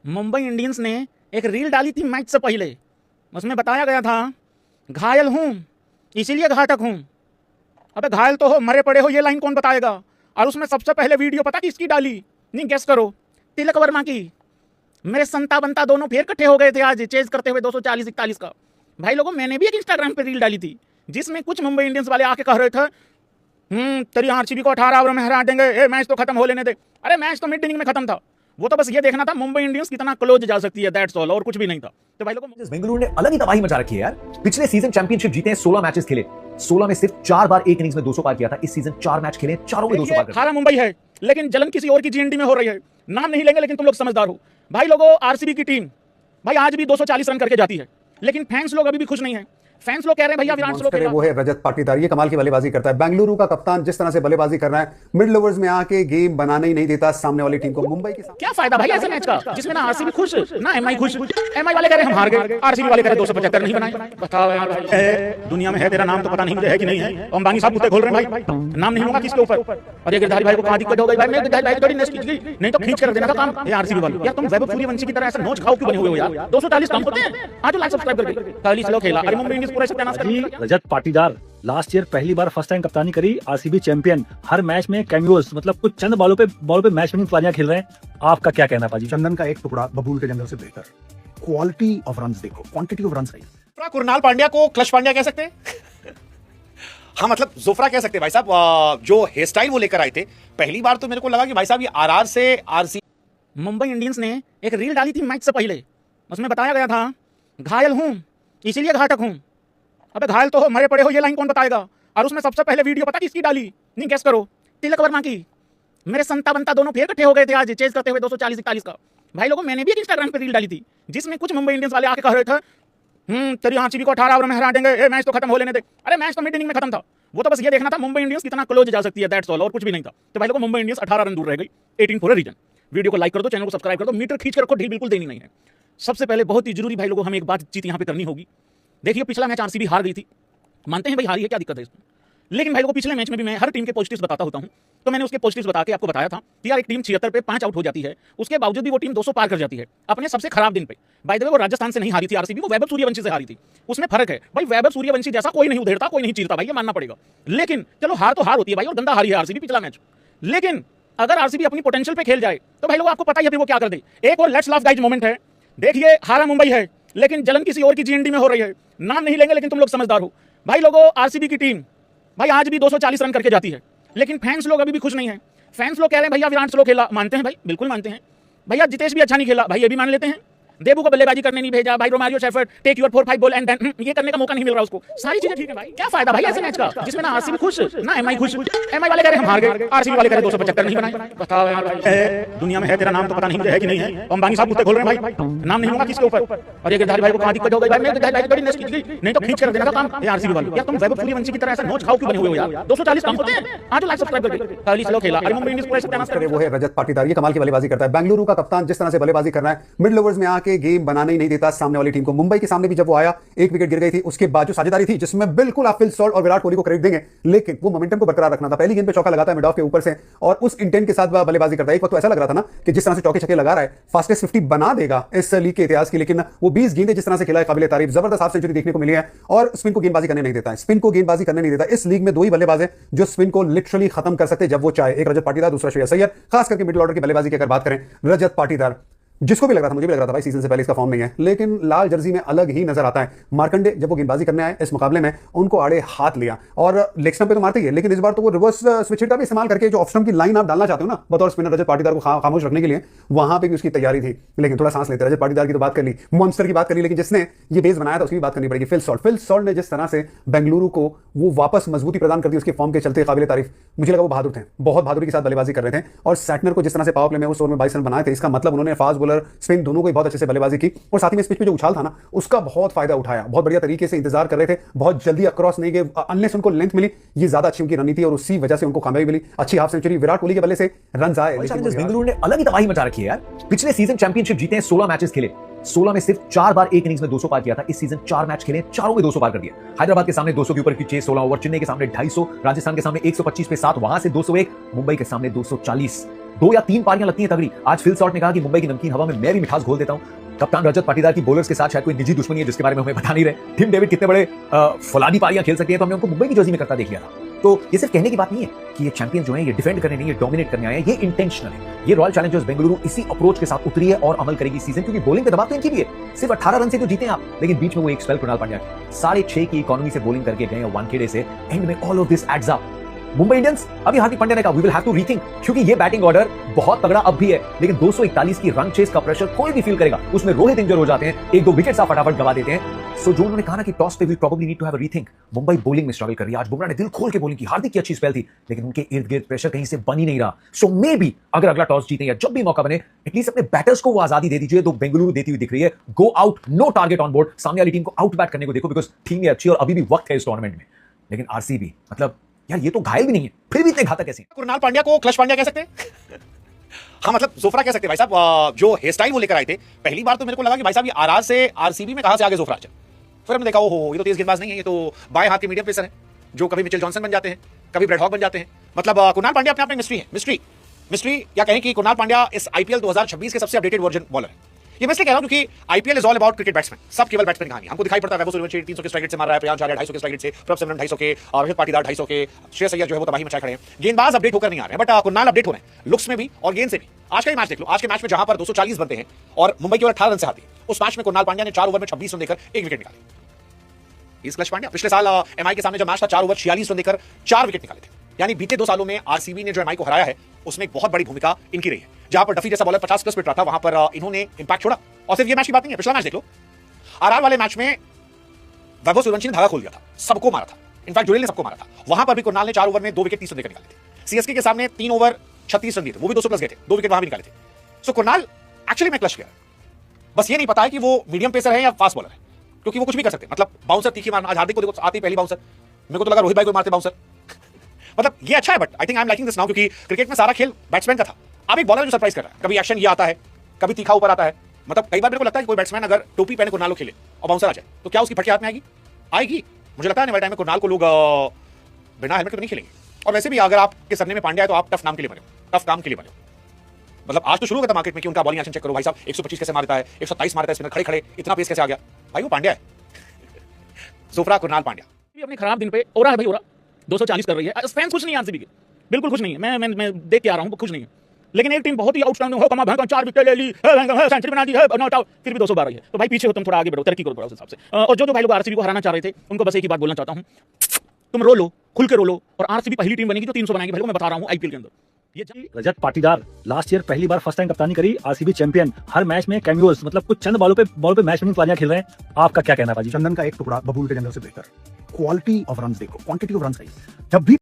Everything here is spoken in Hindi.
मुंबई इंडियंस ने एक रील डाली थी मैच से पहले। उसमें बताया गया था घायल हूँ इसीलिए घातक हूँ। अबे घायल तो हो, मरे पड़े हो, ये लाइन कौन बताएगा। और उसमें सबसे पहले वीडियो पता किसकी डाली? नहीं गेस करो, तिलक वर्मा की। मेरे संता बनता दोनों फिर इकट्ठे हो गए थे आज चेज करते हुए 240-41 का। भाई लोगों, मैंने भी एक इंस्टाग्राम पे रील डाली थी जिसमें कुछ मुंबई इंडियंस वाले आके कह रहे थे तेरी आरसीबी को 18 ओवर में हरा देंगे, ए मैच तो खत्म हो लेने दे। अरे मैच तो मिड इनिंग में खत्म था, वो तो बस ये देखना था मुंबई इंडियंस कितना क्लोज जा सकती है, दैट्स ऑल, और कुछ भी नहीं था। तो भाई लोगों, बेंगलुरु ने अलग ही तबाही मचा रखी है यार। पिछले सीजन चैंपियनशिप जीते हैं, 16 मैचेस खेले, 16 में सिर्फ 4 बार एक इनिंग्स में 200 पार किया था। इस सीजन 4 मैच खेले, चारों में 200 पार हारा मुंबई है लेकिन जलन किसी और की जीएनडी में हो रही है। नाम नहीं लेंगे लेकिन तुम लोग समझदार हो। भाई लोगों, आरसीबी की टीम भाई आज भी 240 रन करके जाती है, लेकिन फैंस लोग अभी भी खुश नहीं है। फैंस लोग कह रहे हैं भैया विराट स्लो खेला। वो है रजत पाटीदार, ये कमाल की बल्लेबाजी करता है। बेंगलुरु का कप्तान जिस तरह से बल्लेबाजी कर रहा है, मिडिल ओवर्स में आके गेम बनाने ही नहीं देता सामने वाली टीम को। मुंबई के क्या फायदा भाई ऐसे मैच का जिसमें ना आरसीबी खुश ना एमआई खुश। एमआई वाले कह रहे हम हार गए, आरसीबी वाले कह रहे 275 नहीं बनाए। बताओ यार भाई, दुनिया में है तेरा नाम तो पता नहीं मुझे है कि नहीं है। अंबानी साहब कुत्ते खोल रहे हैं भाई, नाम नहीं होगा किसके ऊपर। और ये गिरधारी भाई को कहां दिक्कत हो गई भाई? मैं गिरधारी भाई थोड़ी नेक्स्ट की नहीं तो खींच कर देना था काम। ये आरसीबी वाले यार, तुम वैभव सूर्यवंशी की तरह ऐसा नोच खाओ क्यों बने हुए हो यार? 240 कम होते हैं। आज लाइक सब्सक्राइब करके पहली स्लो खेला। अरे मुंबई इंडियंस पूरा सत्यानाश कर दिया। रजत पाटीदार लास्ट ईयर पहली बार फर्स्ट टाइम कप्तानी करी, आरसीबी चैंपियन, हर मैच में कैमियोस, मतलब कुछ चंद बॉलों पे मैच विनिंग पारियां खेल रहे हैं। आपका क्या कहना है पाजी? चंदन का एक टुकड़ा बबूल के जंगल से बेहतर। क्वालिटी ऑफ रन्स देखो, क्वांटिटी ऑफ रन्स नहीं। कुरनाल पांड्या को क्लच पांड्या कह सकते हैं। हाँ मतलब जोफ्रा कह सकते हैं भाई साहब। जो हेयर स्टाइल वो लेकर आए थे पहली बार, तो मेरे को लगा कि भाई साहब ये आरआर से आरसी। मुंबई इंडियंस ने एक रील डाली थी मैच से पहले। उसमें बताया गया था घायल हूँ इसीलिए घातक हूँ। अबे घायल तो हो, मरे पड़े हो, ये लाइन कौन बताएगा। और उसमें सबसे पहले वीडियो पता किसकी डाली? नहीं गेस करो, तिलक वर्मा की। मेरे संता बनता दोनों फिर इकट्ठे हो गए थे आज चेज करते हुए 240-41 का। भाई लोगों, मैंने भी एक इंस्टाग्राम पे रील डाली थी जिसमें कुछ मुंबई इंडियंस वाले आके कह रहे थे तेरी आरसीबी को 18 ओवर में हरा देंगे, ए मैच तो खत्म हो लेने दे। अरे मैच तो मिड इनिंग में खत्म था, वो तो बस ये देखना था मुंबई इंडियंस कितना क्लोज जा सकती है, दैट्स ऑल, और कुछ भी नहीं था। तो भाई लोगों, मुंबई इंडियंस 18 रन दूर रह गई 18 फॉर अ रीजन। वीडियो को लाइक कर दो, चैनल को सब्सक्राइब कर दो, मीटर खींच कर रखो, ढील बिल्कुल देनी नहीं है। सबसे पहले बहुत ही जरूरी भाई लोगों, हमें एक बातचीत यहाँ पे करनी होगी। देखिए पिछला मैच आरसीबी हार गई थी, मानते हैं भाई हारी है, क्या दिक्कत है इसमें। लेकिन भाई लोगों, पिछले मैच में भी मैं हर टीम के पॉजिटिव्स बताता होता हूं, तो मैंने उसके पॉजिटिव्स बता के आपको बताया था कि यार एक टीम 76 पे 5 आउट हो जाती है, उसके बावजूद भी वो टीम 200 पार कर जाती है अपने सबसे खराब दिन पे। बाय द वे वो राजस्थान से नहीं हारी थी आरसीबी, वो वैभव सूर्यवंशी से हारी थी। उसमें फर्क है भाई, वैभव सूर्यवंशी जैसा कोई नहीं उधेड़ता, कोई नहीं चीरता भाई, ये मानना पड़ेगा। लेकिन चलो हार तो हार होती है भाई, और गंदा हारी है आरसीबी पिछला मैच। लेकिन अगर आरसीबी अपनी पोटेंशियल पे खेल जाए तो भाई लोग आपको पता ही है वो क्या कर दे। एक और लेट्स लाफ गाइज मोमेंट है। देखिए हारा मुंबई है लेकिन जलन किसी और की जीएनडी में हो रही है। नाम नहीं लेंगे लेकिन तुम लोग समझदार हो। भाई लोगों, आरसीबी की टीम भाई आज भी 240 रन करके जाती है, लेकिन फैंस लोग अभी भी खुश नहीं है। फैंस लोग कह रहे हैं भैया विराट स्लो खेला, मानते हैं भाई, बिल्कुल मानते हैं। भैया जितेश भी अच्छा नहीं खेला, भाई ये भी मान लेते हैं। देबू को बल्लेबाजी करने नहीं भेजा, भाई Romario Shepherd take your 4-5 ball and then, ये करने का मौका नहीं मिल रहा उसको। सारी चीजें ठीक है भाई, क्या फायदा भाई ऐसे मैच का जिसमें ना आरसीबी खुश ना एमआई खुश। एमआई वाले कह रहे हम हार गए, आरसीबी वाले कह रहे 275 नहीं बनाए। बताओ यार भाई, दुनिया में है तेरा नाम तो पता नहीं मुझे है कि नहीं है। अंबानी साहब कुत्ते खोल रहे हैं भाई, नाम नहीं होगा किसके ऊपर। और ये गिरधारी भाई को कहां दिक्कत हो गई भाई? मैं गिरधारी भाई थोड़ी नेक्स्ट की नहीं तो खींच कर देना था काम। ये आरसीबी वाले यार, तुम वैभव सूर्यवंशी की तरह ऐसा नोच खाओ क्यों बने हुए हो यार? 240 कम होते हैं। आज लाइक सब्सक्राइब करके पहली स्लो खेला। अरे मुंबई इंडियंस पूरा सत्यानाश कर। वो है रजत पाटीदार, ये कमाल की बल्लेबाजी करता है। बेंगलुरु का कप्तान जिस तरह से बल्लेबाजी कर रहा है, मिडिल ओवर्स में आके गेम बनाने ही नहीं देता सामने वाली टीम को। मुंबई के सामने भी जब वो आया, एक विकेट गिर गई थी, उसके बाद जो साझेदारी थी जिसमें बिल्कुल आप फिल सॉल्ट और विराट कोहली को क्रेडिट देंगे, लेकिन वो मोमेंटम को बरकरार रखना था। पहली गेंद पे चौका लगाता है मिड ऑफ के ऊपर से और उस इंटेंट के साथ बल्लेबाजी करता है। एक वक्त तो ऐसा लग रहा था ना कि जिस तरह से चौके छक्के लगा रहा है फास्टेस्ट 50 बना देगा इस लीग के इतिहास की, लेकिन वो 20 गेंदें जिस तरह से खेला है काबिल तारीफ, जबरदस्त हाफ सेंचुरी देखने को मिली है। और स्पिन को गेंदबाजी करने नहीं देता है, स्पिन को गेंदबाजी करने नहीं देता। इस लीग में 2 ही बल्लेबाज हैं जो स्पिन को लिटरली खत्म कर सकते जब वो चाहे, एक रजत पाटीदार, दूसरा श्रेयस अय्यर। खास करके मिडिल ऑर्डर की बल्लेबाजी की अगर बात करें, रजत पाटीदार जिसको भी लग रहा था, मुझे भी लग रहा था भाई सीजन से पहले इसका फॉर्म नहीं है, लेकिन लाल जर्सी में अलग ही नजर आता है। मार्कंडे जब वो गेंदबाजी करने आए इस मुकाबले में, उनको आड़े हाथ लिया और लेग स्टंप पे तो मारते ही है, लेकिन इस बार तो वो रिवर्स स्विच हिट का भी इस्तेमाल करके जो ऑफ स्टंप की लाइन आप डालना चाहते हो ना बतौर स्पिनर रजत पाटीदार को खामोश रखने के लिए, वहां पे भी उसकी तैयारी थी। लेकिन थोड़ा सांस लेते, रजत पाटीदार की तो बात कर ली, मॉन्स्टर की बात कर ली, लेकिन जिसने ये बेस बनाया था उसकी भी बात करनी पड़ेगी, फिल सॉल्ट ने जिस तरह से बेंगलुरु को वो वापस मजबूती प्रदान कर दी उसके फॉर्म के चलते, काबिल तारीफ। मुझे लगा वो बहादुर थे, बहुत बहादुरी के साथ बल्लेबाजी कर रहे थे। और सैटनर को जिस तरह से पावर प्ले में उस ओवर में 22 रन बनाए थे, इसका मतलब उन्होंने फास्ट बॉलर स्पिन दोनों बहुत अच्छे से बल्लेबाजी की और साथ ही में पिच पे जो उछाल था ना उसका बहुत फायदा उठाया। बहुत बढ़िया तरीके से इंतजार कर रहे थे, बहुत जल्दी अक्रॉस नहीं गए, अनलेस उनको लेंथ मिली, ये ज्यादा अच्छी उनकी रणनीति और उसी वजह से उनको कामयाबी मिली। अच्छी हाफ सेंचुरी विराट कोहली के बल्ले से रन आए। बेंगलुरु ने अलग ही तबाही मचा रखी है यार। पिछले सीजन चैंपियनशिप जीते हैं, 16 मैचेस खेले, 16 में सिर्फ 4 बार एक इनिंग्स में 200 पार किया था। इस सीजन 4 मैच खेले, चारों में 200 पार कर दिया। हैदराबाद के सामने 200 के ऊपर की चेस 16 ओवर, चेन्नई के सामने 250, राजस्थान के सामने 125 पे 7, वहां से 201, मुंबई के सामने 240। 2 या 3 पारियां लगती हैं तगड़ी। आज फिल सॉल्ट ने कहा कि मुंबई की नमकीन हवा में मैं भी मिठास घोल देता हूं। कप्तान रजत पाटीदार की बॉलर्स के साथ शायद कोई निजी दुश्मनी है जिसके बारे में हमें बता नहीं रहे। टिम डेविड कितने बड़े फौलादी पारियां खेल सकते हैं, तो हमने उनको मुंबई की जर्सी में करता देख लिया था। तो ये सिर्फ कहने की बात नहीं है कि ये चैंपियन जो है ये डिफेंड करने नहीं, ये डोमिनेट करने आए हैं, ये इंटेंशनल है। ये रॉयल चैलेंजर्स बेंगलुरु इसी अप्रोच के साथ उतरी है और अमल करेगी सीजन, क्योंकि बॉलिंग का दबाव तो इनकी भी है। सिर्फ 18 रन से तो जीते हैं आप, लेकिन बीच में वो एक स्पेल कृणाल पांड्या की 6.5 की इकोनॉमी से बॉलिंग करके गए वानखेड़े से, एंड में all of this adds up. Mumbai Indians, अभी हार्दिक पांड्या ने कहा we will have to rethink, क्योंकि ये बैटिंग ऑर्डर बहुत तगड़ा अब भी है, लेकिन 241 की रन चेस का प्रेशर कोई भी फील करेगा। उसमें रोहित इंजर हो जाते हैं, 1-2 विकेट्स आप फटाफट गवा देते हैं। सो जो उन्होंने कहा ना कि टॉस पे will probably need to have a rethink. Mumbai bowling में स्ट्रगल कर रही है। आज बुमराह ने दिल खोल के बॉलिंग की, हार्दिक की अच्छी स्पेल थी, लेकिन उनके इर्द गिर्द प्रेशर कहीं से बन ही नहीं रहा। सो मे बी अगर अगला टॉस जीते या जब भी मौका बने, एटलीस्ट अपने बैटर्स को वो आजादी दे दीजिए। तो बेंगलुरु देती हुई दिख रही है, go out, no target on board, सामने वाली टीम को आउट बैट करने को देखो, बिकॉज टीम ये अच्छी और अभी भी वक्त है इस टूर्नामेंट में। लेकिन आरसीबी, मतलब यार ये तो घायल भी नहीं है, फिर भी इतने घातक कैसे हैं? कुणाल पांड्या को क्लच पांड्या कह सकते हैं। हाँ मतलब जोफ्रा कह सकते हैं भाई साहब। जो हेयर स्टाइल वो लेकर आए थे, पहली बार तो मेरे को लगा कि भाई साहब ये आरआर से आरसीबी में कहां से आगे जोफ्रा चल। फिर हमने देखा ओहो ये तो तेज गेंदबाज नहीं है, ये तो बाएं हाथ के मीडियम पेसर है जो कभी मिचेल जॉनसन बन जाते हैं, कभी ब्रेड हॉक बन जाते हैं। मतलब कुणाल पांड्या अपने आप में मिस्ट्री है, मिस्ट्री या कहें कि कुणाल पांड्या इस आईपीएल 2026 के सबसे अपडेटेड वर्जन बॉलर है। ये मैं इसलिए कह रहा हूं क्योंकि IPL is all about cricket batsman, सब केवल बैट्समैन की कहानी। हमको दिखाई पड़ता है वैभव सूर्यवंशी 300 के स्ट्राइक रेट से मार रहा है, प्रियांश आर्या 250 के स्ट्राइक रेट से, प्रभ सिमरन 250 के, रजत पाटीदार 250 के, श्रेयस अय्यर जो है वो तबाही मचाए खड़े हैं। गेंदबाज अपडेट होकर नहीं आ रहे हैं, बट कुणाल अपडेट हो रहे हैं, लुक्स में भी और गेंद से भी। आज का ही मैच देख लो, आज के मैच में जहां पर 240 बनते हैं और मुंबई केवल 18 रन से आती है, उस मैच में कुणाल पांड्या ने 4 ओवर में 26 रन देकर 1 विकेट निकाले। इस क्लच पांड्या पिछले साल एमआई के सामने जो मैच था 4 ओवर 46 रन देकर 4 विकेट निकाले थे। यानी बीते 2 सालों में आरसीबी ने जो एमआई को हराया है उसमें एक बहुत बड़ी भूमिका इनकी रही है। जहां पर डफी जैसा बॉलर 50+ पिट रहा था, वहां पर इन्होंने इंपैक्ट छोड़ा। और सिर्फ ये मैच की बात नहीं है, पिछला मैच देख लो, आरआर वाले मैच में वैभव सूर्यवंशी ने धागा खोल दिया था, सबको मारा था, इनफैक्ट जुड़ेल ने सबको मारा था। वहां पर भी कुणाल ने 4 ओवर में 2 विकेट 30 रन देकर निकाले थे। सीएसके के सामने 3 ओवर 36 रन दिए थे, वो भी 200+ गए थे, 2 विकेट वहां भी निकाले थे। सो कुणाल एक्चुअली में क्लच प्लेयर है, बस ये नहीं पता है कि वो मीडियम पेसर है या फास्ट बॉलर है, क्योंकि वो कुछ भी कर सकते हैं। मतलब बाउंसर तीखी मारना, आज हार्दिक को देखो आती पहली बाउंसर, मेरे को तो लगा रोहित भाई को मारते बाउंसर। मतलब ये अच्छा है, but I think I am liking this now, क्योंकि क्रिकेट में सारा खेल बैट्समैन का था। अब एक बॉलर जो सरप्राइज कर रहा है, कभी एक्शन ये आता है, कभी तीखा ऊपर आता है। मतलब कई बार मेरे को लगता है कि कोई बैट्समैन अगर टोपी पहने कुणाल खेले और बाउंसर आ जाए तो क्या उसकी फटके हाथ में आएगी। मुझे लगता है आने टाइम में कुणाल को लोग बिना हेलमेट के तो नहीं खेलेंगे। और वैसे भी अगर आपके सरने में पांड्या है तो आप टफ नाम के लिए बने हो, टफ काम के लिए बने हो। मतलब आज तो शुरू हो गया था मार्केट में कि उनका बॉलिंग एक्शन चेक करो भाई साहब, 125 कैसे मारता है, 127 मारता है स्पिनर, खड़े खड़े इतना पेस कैसे आ गया। भाई वो पांड्या है, जोफ्रा कुणाल पांड्या। अपने खराब दिन पे हो रहा है भाई, हो रहा 240 कर रही है। फैंस खुश नहीं है आरसीबी के, बिल्कुल खुश नहीं है। मैं देख के आ रहा हूँ, खुश नहीं है। लेकिन एक टीम बहुत ही आउटस्टैंडिंग हो, कमा भयंकर 4 विकेट ले ली, सेंचुरी बना दी है, नॉट आउट, फिर भी 212 है। तो भाई पीछे हो तुम, थोड़ा आगे बढ़ो, तरक्की करो थोड़ा उस हिसाब से। और जो भाई लोग आरसीबी को हराना चाह रहे थे उनको बस एक ही बात बोलना चाहता हूँ, तुम रो लो, खुल के रो लो, और आरसीबी पहली टीम बनेगी जो 300 बनाएगी भाई, मैं बता रहा हूँ आईपीएल के अंदर। ये रजत पाटीदार लास्ट ईयर पहली बार फर्स्ट टाइम कप्तानी करी, आरसीबी चैंपियन, हर मैच में कैमियोस, मतलब कुछ चंद बॉलों पे मैच विनिंग पारियां खेल रहे हैं। आपका क्या कहना है भाजी? चंदन का एक टुकड़ा बबूल के जंगल से बेहतर। क्वालिटी ऑफ रन्स देखो, क्वांटिटी ऑफ रन्स नहीं। जब भी